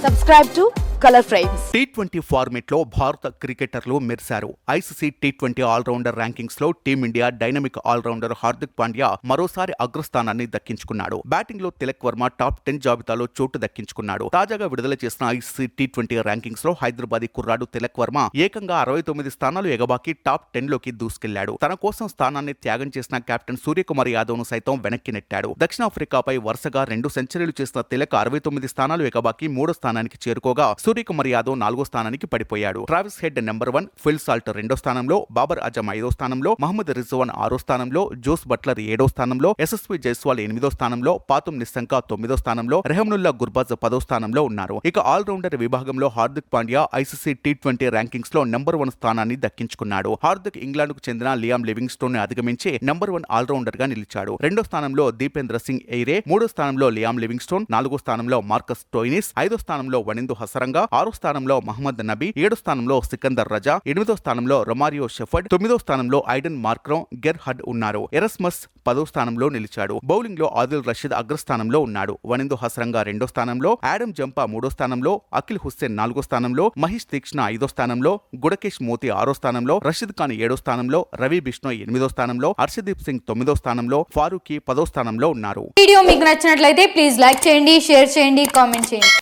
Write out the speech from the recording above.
Subscribe to Color Frames. T20 format లో భారత క్రికెటర్లు మెరిశారు. ఐసీసీ T20 ఆల్రౌండర్ ర్యాంకింగ్స్ లో team India dynamic all rounder Hardik Pandya మరోసారి అగ్రస్థానాన్ని దక్కించుకున్నాడు. బ్యాటింగ్ లో తిలక్ వర్మ టాప్ 10 జాబితాలో చోటు దక్కించుకున్నాడు. తాజాగా విడుదల చేసిన ఐసీసీ T20 ర్యాంకింగ్స్ లో హైదరాబాదీ కుర్రాడు తిలక్ వర్మ ఏకంగా 69 స్థానాలు ఎగబాకి టాప్ 10 లోకి దూసుకెళ్లాడు. తన కోసం స్థానాన్ని త్యాగం చేసిన కెప్టెన్ సూర్యకుమార్ యాదవ్ ను సైతం వెనక్కి నెట్టాడు. దక్షిణాఫ్రికాపై వరుసగా 2 సెంచరీలు చేసిన తిలక్ 69 స్థానాలు ఎగబాకి 3వ స్థానానికి చేరుకోగా సూర్యకుమార్ యాదవ్ 4వ స్థానానికి పడిపోయాడు. Travis head number 1, Phil Salt 2వ స్థానంలో, బాబర్ అజమ్ 5వ స్థానంలో, మహమ్మద్ రిజ్వాన్ 6వ స్థానంలో, జోస్ బట్లర్ 7వ స్థానంలో, యశస్వి జైస్వాల్ 8వ స్థానంలో, పాతుమ్ నిస్సంక 9వ స్థానంలో, రెహమ్నుల్లా గుర్బాజ్ 10వ స్థానంలో ఉన్నారు. ఇక ఆల్రౌండర్ విభాగంలో Hardik Pandya ICC T20 rankings లో నెంబర్ 1 స్థానాన్ని దక్కించుకున్నాడు. హార్దిక్ ఇంగ్లాండ్ కు చెందిన లియామ్ లివింగ్స్టోన్ ని అధిగమించి నెంబర్ 1 ఆల్రౌండర్ గా నిలిచాడు. 2వ స్థానంలో దీపేంద్ర సింగ్ ఎయిరే, 3వ స్థానంలో లియామ్ లివింగ్స్టోన్, 4వ స్థానంలో మార్కస్ స్టోయినిస్, 5వ స్థానంలో వనిందు హసరంగా, 6వ స్థానంలో మహమ్మద్ నబీ, 7వ స్థానంలో సికందర్ రజా, 8వ స్థానంలో రొమారియో షెఫర్డ్, 9వ స్థానంలో ఐడెన్ మార్క్రోన్ గెర్హడ్ ఉన్నారు. ఎరస్మస్ 10వ స్థానంలో నిలిచాడు. బౌలింగ్ లో ఆదిల్ రషీద్ అగ్రస్థానంలో ఉన్నాడు. వనిందు హసరంగా 2వ స్థానంలో, ఆడమ్ జంపా 3వ స్థానంలో, అఖిల్ హుస్సేన్ 4వ స్థానంలో, మహేష్ తీక్ష్ణ 5వ స్థానంలో, గుడకేష్ మోతి 6వ స్థానంలో, రషీద్ ఖాన్ 7వ స్థానంలో, రవి బిష్ణోయ్ 8వ స్థానంలో, హర్షదీప్ సింగ్ 9వ స్థానంలో, ఫారూఖీ 10వ స్థానంలో ఉన్నారు. వీడియో మీకు నచ్చినట్లయితే ప్లీజ్ లైక్ చేయండి, షేర్ చేయండి, కామెంట్ చేయండి.